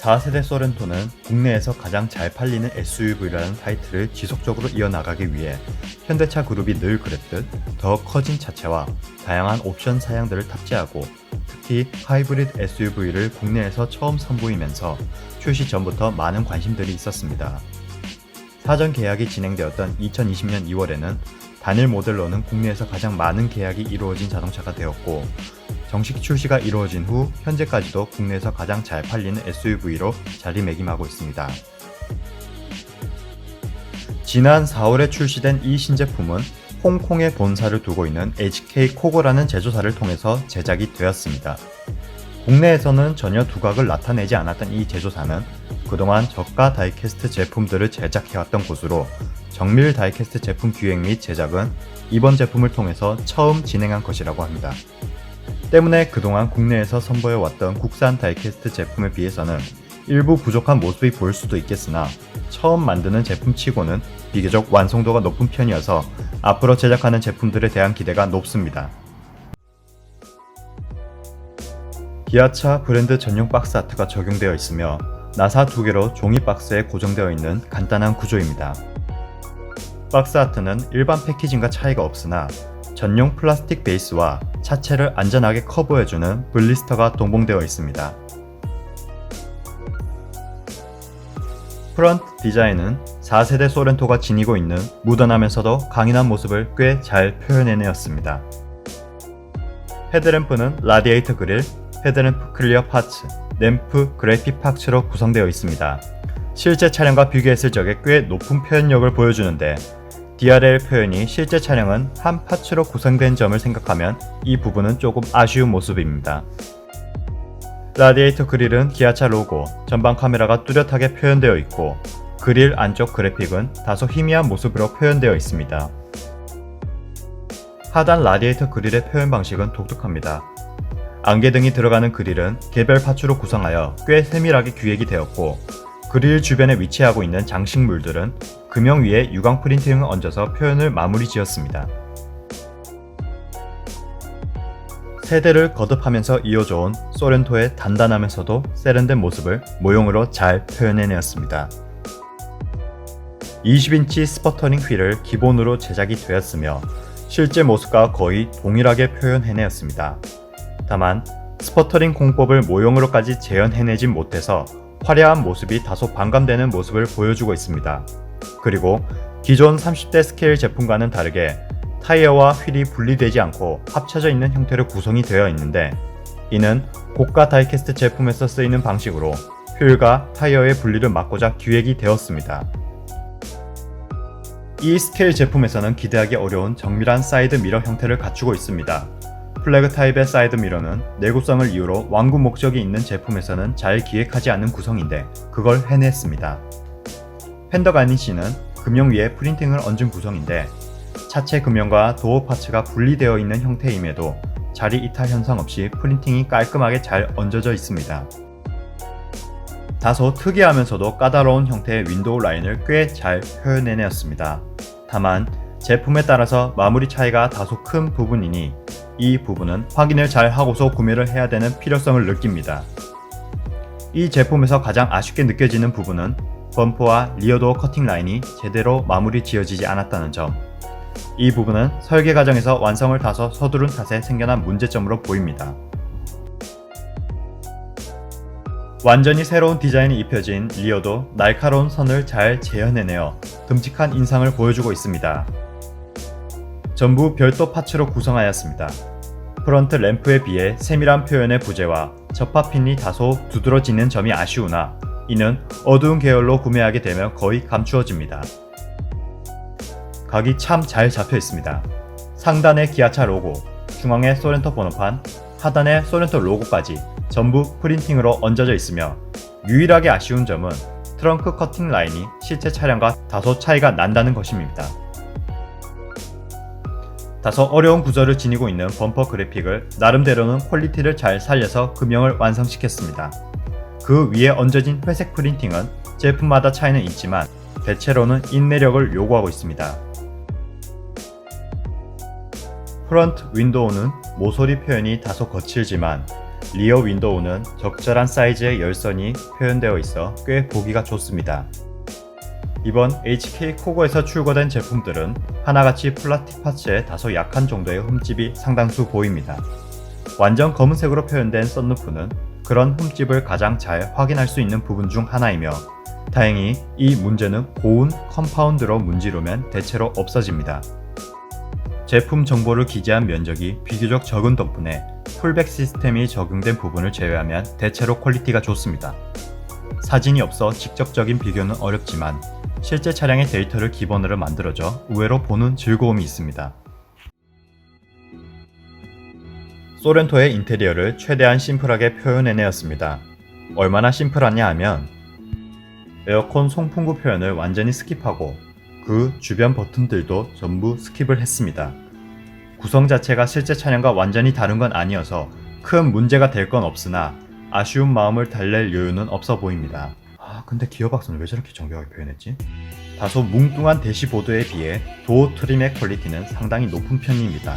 (4세대) 소렌토는 국내에서 가장 잘 팔리는 SUV라는 타이틀을 지속적으로 이어나가기 위해 현대차 그룹이 늘 그랬듯 더 커진 차체와 다양한 옵션 사양들을 탑재하고 특히 하이브리드 SUV를 국내에서 처음 선보이면서 출시 전부터 많은 관심들이 있었습니다. 사전 계약이 진행되었던 2020년 2월에는 단일 모델로는 국내에서 가장 많은 계약이 이루어진 자동차가 되었고 정식 출시가 이루어진 후 현재까지도 국내에서 가장 잘 팔리는 SUV로 자리매김하고 있습니다. 지난 4월에 출시된 이 신제품은 홍콩에 본사를 두고 있는 HK 코고라는 제조사를 통해서 제작이 되었습니다. 국내에서는 전혀 두각을 나타내지 않았던 이 제조사는 그동안 저가 다이캐스트 제품들을 제작해왔던 곳으로 정밀 다이캐스트 제품 기획 및 제작은 이번 제품을 통해서 처음 진행한 것이라고 합니다. 때문에 그동안 국내에서 선보여왔던 국산 다이캐스트 제품에 비해서는 일부 부족한 모습이 보일 수도 있겠으나 처음 만드는 제품치고는 비교적 완성도가 높은 편이어서 앞으로 제작하는 제품들에 대한 기대가 높습니다. 기아차 브랜드 전용 박스 아트가 적용되어 있으며 나사 2개로 종이 박스에 고정되어 있는 간단한 구조입니다. 박스 아트는 일반 패키징과 차이가 없으나 전용 플라스틱 베이스와 차체를 안전하게 커버해주는 블리스터가 동봉되어 있습니다. 프런트 디자인은 4세대 소렌토가 지니고 있는 무던하면서도 강인한 모습을 꽤 잘 표현해내었습니다. 헤드램프는 라디에이터 그릴, 헤드램프 클리어 파츠, 램프 그래픽 파츠로 구성되어 있습니다. 실제 차량과 비교했을 적에 꽤 높은 표현력을 보여주는데 DRL 표현이 실제 차량은 한 파츠로 구성된 점을 생각하면 이 부분은 조금 아쉬운 모습입니다. 라디에이터 그릴은 기아차 로고, 전방 카메라가 뚜렷하게 표현되어 있고 그릴 안쪽 그래픽은 다소 희미한 모습으로 표현되어 있습니다. 하단 라디에이터 그릴의 표현 방식은 독특합니다. 안개등이 들어가는 그릴은 개별 파츠로 구성하여 꽤 세밀하게 기획이 되었고 그릴 주변에 위치하고 있는 장식물들은 금형 위에 유광 프린팅을 얹어서 표현을 마무리 지었습니다. 세대를 거듭하면서 이어져온 소렌토의 단단하면서도 세련된 모습을 모형으로 잘 표현해내었습니다. 20인치 스퍼터링 휠을 기본으로 제작이 되었으며 실제 모습과 거의 동일하게 표현해내었습니다. 다만 스퍼터링 공법을 모형으로까지 재현해내진 못해서 화려한 모습이 다소 반감되는 모습을 보여주고 있습니다. 그리고 기존 30대 스케일 제품과는 다르게 타이어와 휠이 분리되지 않고 합쳐져 있는 형태로 구성이 되어 있는데 이는 고가 다이캐스트 제품에서 쓰이는 방식으로 휠과 타이어의 분리를 막고자 기획이 되었습니다. 이 스케일 제품에서는 기대하기 어려운 정밀한 사이드 미러 형태를 갖추고 있습니다. 플래그 타입의 사이드 미러는 내구성을 이유로 완구 목적이 있는 제품에서는 잘 기획하지 않는 구성인데 그걸 해냈습니다. 팬더 가니쉬는 금형 위에 프린팅을 얹은 구성인데 차체 금형과 도어 파츠가 분리되어 있는 형태임에도 자리 이탈 현상 없이 프린팅이 깔끔하게 잘 얹어져 있습니다. 다소 특이하면서도 까다로운 형태의 윈도우 라인을 꽤 잘 표현해내었습니다. 다만 제품에 따라서 마무리 차이가 다소 큰 부분이니 이 부분은 확인을 잘 하고서 구매를 해야 되는 필요성을 느낍니다. 이 제품에서 가장 아쉽게 느껴지는 부분은 범퍼와 리어도어 커팅 라인이 제대로 마무리 지어지지 않았다는 점. 이 부분은 설계 과정에서 완성을 다소 서두른 탓에 생겨난 문제점으로 보입니다. 완전히 새로운 디자인이 입혀진 리어도 날카로운 선을 잘 재현해내어 듬직한 인상을 보여주고 있습니다. 전부 별도 파츠로 구성하였습니다. 프런트 램프에 비해 세밀한 표현의 부재와 접합핀이 다소 두드러지는 점이 아쉬우나 이는 어두운 계열로 구매하게 되면 거의 감추어집니다. 각이 참 잘 잡혀 있습니다. 상단에 기아차 로고, 중앙에 소렌토 번호판, 하단에 소렌토 로고까지 전부 프린팅으로 얹어져 있으며 유일하게 아쉬운 점은 트렁크 커팅 라인이 실제 차량과 다소 차이가 난다는 것입니다. 다소 어려운 구조를 지니고 있는 범퍼 그래픽을 나름대로는 퀄리티를 잘 살려서 금형을 완성시켰습니다. 그 위에 얹어진 회색 프린팅은 제품마다 차이는 있지만 대체로는 인내력을 요구하고 있습니다. 프런트 윈도우는 모서리 표현이 다소 거칠지만 리어 윈도우는 적절한 사이즈의 열선이 표현되어 있어 꽤 보기가 좋습니다. 이번 HK 코고에서 출고된 제품들은 하나같이 플라스틱 파츠에 다소 약한 정도의 흠집이 상당수 보입니다. 완전 검은색으로 표현된 썬루프는 그런 흠집을 가장 잘 확인할 수 있는 부분 중 하나이며 다행히 이 문제는 고운 컴파운드로 문지르면 대체로 없어집니다. 제품 정보를 기재한 면적이 비교적 적은 덕분에 풀백 시스템이 적용된 부분을 제외하면 대체로 퀄리티가 좋습니다. 사진이 없어 직접적인 비교는 어렵지만 실제 차량의 데이터를 기본으로 만들어져 의외로 보는 즐거움이 있습니다. 소렌토의 인테리어를 최대한 심플하게 표현해내었습니다. 얼마나 심플하냐 하면 에어컨 송풍구 표현을 완전히 스킵하고 그 주변 버튼들도 전부 스킵을 했습니다. 구성 자체가 실제 차량과 완전히 다른 건 아니어서 큰 문제가 될 건 없으나 아쉬운 마음을 달랠 여유는 없어 보입니다. 근데 기어박스는 왜 저렇게 정교하게 표현했지? 다소 뭉뚱한 대시보드에 비해 도어 트림의 퀄리티는 상당히 높은 편입니다.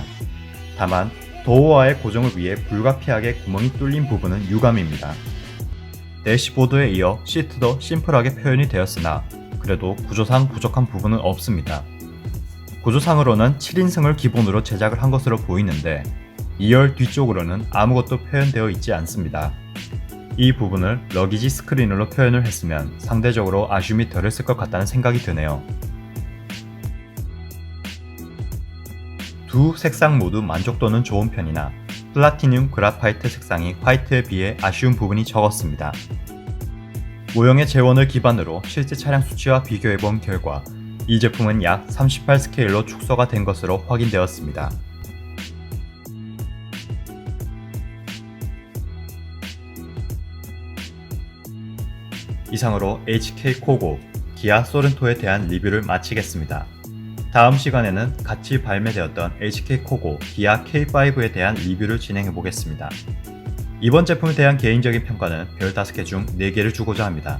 다만 도어와의 고정을 위해 불가피하게 구멍이 뚫린 부분은 유감입니다. 대시보드에 이어 시트도 심플하게 표현이 되었으나 그래도 구조상 부족한 부분은 없습니다. 구조상으로는 7인승을 기본으로 제작을 한 것으로 보이는데 2열 뒤쪽으로는 아무것도 표현되어 있지 않습니다. 이 부분을 러기지 스크린으로 표현을 했으면 상대적으로 아쉬움이 덜했을 것 같다는 생각이 드네요. 두 색상 모두 만족도는 좋은 편이나 플라티늄 그라파이트 색상이 화이트에 비해 아쉬운 부분이 적었습니다. 모형의 재원을 기반으로 실제 차량 수치와 비교해본 결과 이 제품은 약 38 스케일로 축소가 된 것으로 확인되었습니다. 이상으로 HK 코고, 기아 소렌토에 대한 리뷰를 마치겠습니다. 다음 시간에는 같이 발매되었던 HK 코고, 기아 K5에 대한 리뷰를 진행해 보겠습니다. 이번 제품에 대한 개인적인 평가는 별 5개 중 4개를 주고자 합니다.